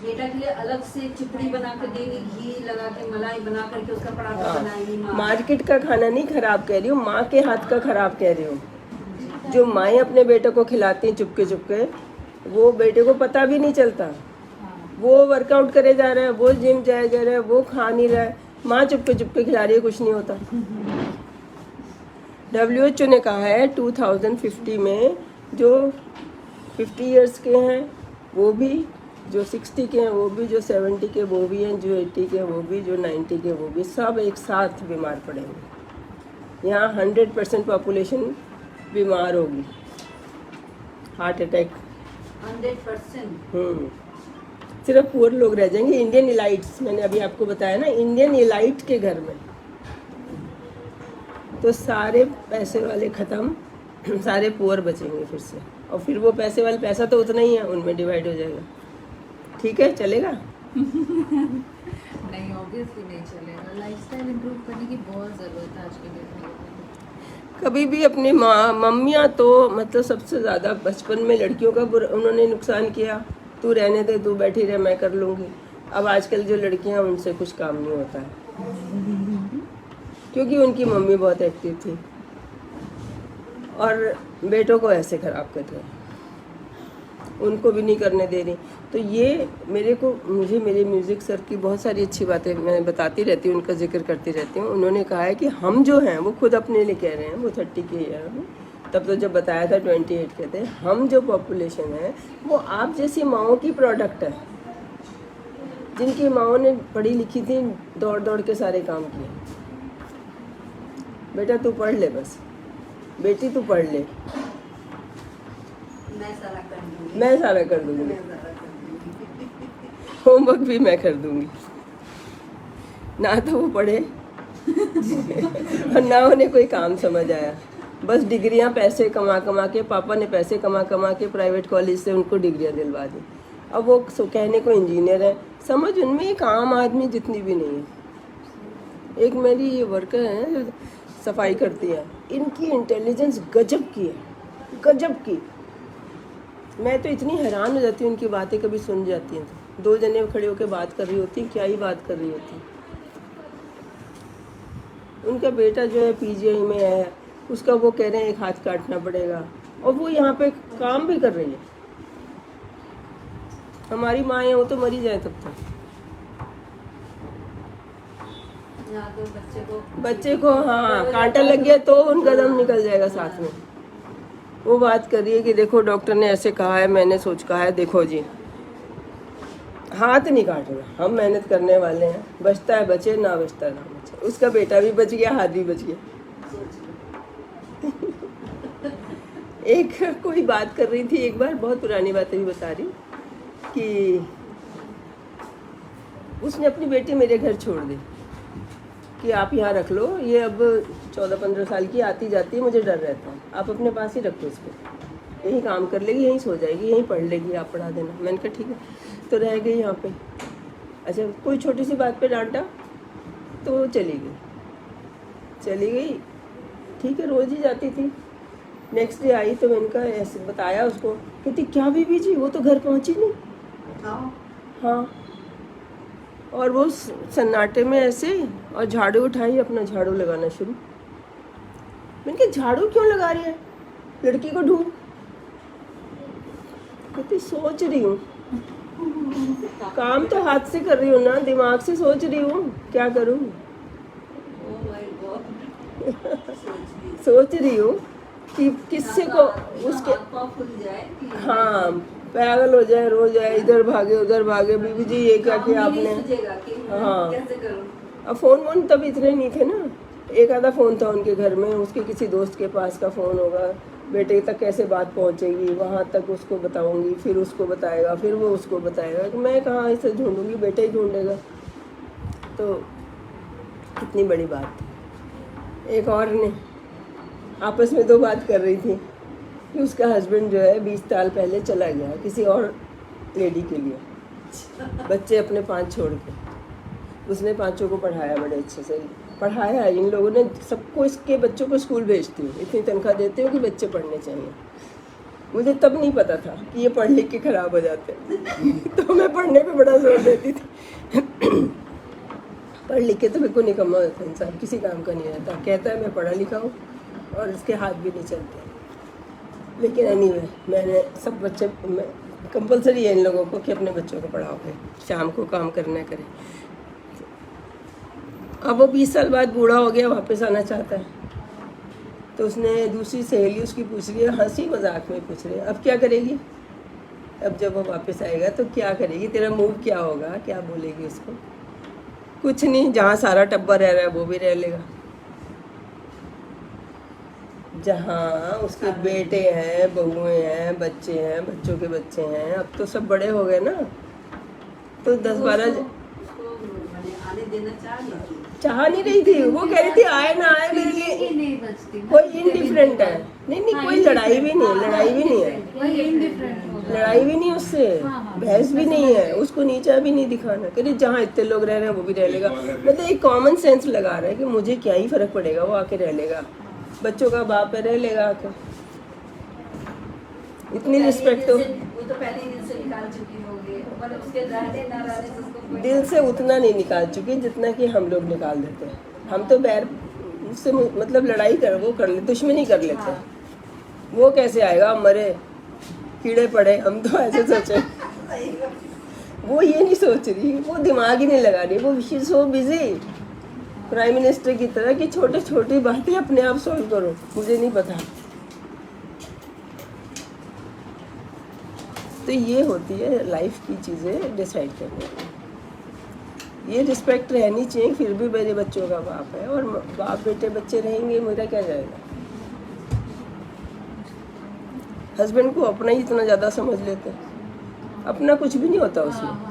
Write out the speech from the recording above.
बेटा के लिए अलग से चिपड़ी बना कर देंगी, घी लगा के मलाई बना करके उसका पराठा हाँ, बनाएंगी माँ। मार्केट का खाना नहीं खराब कह रही हूँ, माँ के हाथ का खराब कह रही हूँ। जो माएँ अपने बेटे को खिलाती हैं चुपके चुपके, वो बेटे को पता भी नहीं चलता। वो वर्कआउट करे जा रहा है, वो जिम जाए जा रहा है, वो खा नहीं रहा है, माँ चुपके चुपके खिला रही है, कुछ नहीं होता। WHO ने कहा है 2050 में जो 50 इयर्स के हैं वो भी, जो 60 के हैं वो भी, जो 70 के वो भी हैं, जो 80 के वो भी, जो 90 के वो भी, सब एक साथ बीमार पड़ेंगे। यहाँ 100% पॉपुलेशन बीमार होगी, हार्ट अटैक। 100%। सिर्फ पुअर लोग रह जाएंगे। इंडियन इलाइट्स, मैंने अभी आपको बताया ना, इंडियन इलाइट के घर में तो सारे पैसे वाले ख़त्म, सारे पुअर बचेंगे फिर से, और फिर वो पैसे वाले, पैसा तो उतना ही है, उनमें डिवाइड हो जाएगा। ठीक है, चलेगा? नहीं, ऑब्वियसली नहीं चलेगा। लाइफस्टाइल इंप्रूव करने की बहुत ज़रूरत है आज के डेट में। कभी भी अपनी माँ, मम्मियाँ तो मतलब सबसे ज़्यादा बचपन में लड़कियों का उन्होंने नुकसान किया। तू रहने दे, तू बैठी रह, मैं कर लूँगी। अब आजकल जो लड़कियाँ, उनसे कुछ काम नहीं होता है, क्योंकि उनकी मम्मी बहुत एक्टिव थी और बेटों को ऐसे ख़राब कर रहे हैं, उनको भी नहीं करने दे रही। तो ये मुझे मेरे म्यूज़िक सर की बहुत सारी अच्छी बातें मैं बताती रहती हूँ, उनका जिक्र करती रहती हूँ। उन्होंने कहा है कि हम जो हैं, वो खुद अपने लिए कह रहे हैं, वो 30 के ईयर में, तब तो जब बताया था 28 के थे, हम जो पॉपुलेशन है वो आप जैसी माँओं की प्रोडक्ट है, जिनकी माँओं ने पढ़ी लिखी थी, दौड़ दौड़ के सारे काम किए। बेटा तू पढ़ ले, बस बेटी तू पढ़ ले, मैं सारा कर दूंगी। मैं सारा कर दूंगी, मैं सारा कर दूंगी। होमवर्क भी मैं कर दूंगी। ना तो वो पढ़े और ना उन्हें कोई काम समझ आया, बस डिग्रियां पैसे कमा कमा के, पापा ने पैसे कमा कमा के प्राइवेट कॉलेज से उनको डिग्रियां दिलवा दी। अब वो कहने को इंजीनियर है, समझ उनमें एक आम आदमी जितनी भी नहीं है। एक मेरी ये वर्कर है जो सफाई करती है, इनकी इंटेलिजेंस गजब की है, गजब की। मैं तो इतनी हैरान हो जाती हूँ, उनकी बातें कभी सुन जाती हैं तो। 2 जने खड़े होकर बात कर रही होती, क्या ही बात कर रही होती। उनका बेटा जो है PGI में है, उसका वो कह रहे हैं 1 हाथ काटना पड़ेगा, और वो यहाँ पे काम भी कर रही है। हमारी माँ है, वो तो मरी जाए तब तक। यहाँ तो बच्चे को हाँ कांटा लग गया तो उनका दम निकल जाएगा साथ में। वो बात कर रही है कि देखो डॉक्टर ने ऐसे कहा है, मैंने सोच कहा है, देखो जी हाथ नहीं काटना, हम मेहनत करने वाले हैं, बचता है बचे, ना बचता ना बचे। उसका बेटा भी बच गया, हाथ भी बच गया। एक कोई बात कर रही थी एक बार, बहुत पुरानी बातें भी बता रही, कि उसने अपनी बेटी मेरे घर छोड़ दी कि आप यहाँ रख लो, ये अब 14-15 साल की आती जाती है, मुझे डर रहता है, आप अपने पास ही रखो इसको, यहीं काम कर लेगी, यहीं सो जाएगी, यहीं पढ़ लेगी, आप पढ़ा देना। मैंने कहा ठीक है। तो रह गई यहाँ पे। अच्छा, कोई छोटी सी बात पे डांटा तो वो चली गई, ठीक है, रोज़ ही जाती थी। नेक्स्ट डे आई तो मैंने कहा, ऐसे बताया उसको, कहती क्या बीबी जी, वो तो घर पहुँची नहीं। हाँ, और वो सन्नाटे में ऐसे, और झाड़ू उठाई, अपना झाड़ू लगाना शुरू। मैंने कहा झाड़ू क्यों लगा रही है, लड़की को ढूंढ। कहती सोच रही हूँ, काम तो हाथ से कर रही हूँ ना, दिमाग से सोच रही हूँ, क्या करूँ। सोच रही हूँ कि किससे को उसके, हाँ पागल हो जाए, रो जाए, इधर भागे उधर भागे, बीबी जी ये क्या किया आपने। हाँ, अब फ़ोन तब इतने नहीं थे ना, एक आधा फ़ोन था उनके घर में, उसके किसी दोस्त के पास का फ़ोन होगा, बेटे तक कैसे बात पहुंचेगी, वहाँ तक उसको बताऊंगी, फिर उसको बताएगा, फिर वो उसको बताएगा, कि मैं कहाँ इसे ढूंढूंगी, बेटा ही ढूंढेगा। तो कितनी बड़ी बात थी। एक और ने आपस में 2 बात कर रही थी कि उसका हस्बैंड जो है 20 साल पहले चला गया किसी और लेडी के लिए, बच्चे अपने 5 छोड़ के। उसने 5 को पढ़ाया, बड़े अच्छे से पढ़ाया। इन लोगों ने सबको, इसके बच्चों को स्कूल भेजती हूँ, इतनी तनख्वाह देती हूँ कि बच्चे पढ़ने चाहिए। मुझे तब नहीं पता था कि ये पढ़ लिख के खराब हो जाते हैं। तो मैं पढ़ने पे बड़ा जोर देती थी। पढ़ लिख के तो बिल्कुल निकम्मा होता है इंसान, किसी काम का नहीं रहता। कहता है मैं पढ़ा लिखा हूँ और इसके हाथ भी नहीं चलते। लेकिन एनीवे मैंने सब बच्चे कंपलसरी है इन लोगों को कि अपने बच्चों को पढ़ाओगे, शाम को काम करना करें। अब वो 20 साल बाद बूढ़ा हो गया, वापस आना चाहता है। तो उसने दूसरी सहेली उसकी पूछ रही है, हंसी मजाक में पूछ रही है, अब क्या करेगी? अब जब वो वापस आएगा तो क्या करेगी? तेरा मूव क्या होगा? क्या बोलेगी उसको? कुछ नहीं, जहाँ सारा टब्बा रह रहा है वो भी रह लेगा। जहाँ उसके बेटे हैं, बहुएं हैं, बच्चे हैं, बच्चों के बच्चे हैं, अब तो सब बड़े हो गए ना। तो 10-12 आने देना चाह नहीं रही थी। वो कह रही थी आए ना आए मेरे लिए नहीं बचती, कोई इनडिफरेंट है। नहीं कोई लड़ाई भी नहीं है, लड़ाई भी नहीं है, वही indifferent हो गया। लड़ाई भी नहीं उससे, हाँ, बहस भी नहीं है, उसको नीचा भी नहीं दिखाना। कह जहाँ इतने लोग रह रहे हैं वो भी रह लेगा। मतलब एक कॉमन सेंस लगा रहा है कि मुझे क्या ही फर्क पड़ेगा, वो आके रह लेगा, बच्चों का बाप है, रह लेगा आके। इतनी रिस्पेक्ट तो वो तो पहले ही दिल से निकाल चुकी होगी, पर उसके रहने ना रहने से उसको कोई दिल से उतना नहीं निकाल चुकी जितना कि हम लोग निकाल देते हैं। हम तो बैर उससे मतलब लड़ाई कर ले, दुश्मनी कर लेते हैं। वो कैसे आएगा? मरे कीड़े पड़े, हम तो ऐसे सोचे। वो ये नहीं सोच रही, वो दिमाग ही नहीं लगा रही। वो she is so busy prime minister की तरह कि छोटी छोटी बातें अपने आप सॉल्व करो, मुझे नहीं पता। तो ये होती है लाइफ की चीज़ें डिसाइड करने की। ये रिस्पेक्ट रहनी चाहिए। फिर भी मेरे बच्चों का बाप है और बाप बेटे बच्चे रहेंगे, मेरा क्या जाएगा? हस्बैंड को अपना ही इतना ज़्यादा समझ लेते हैं, अपना कुछ भी नहीं होता उसमें।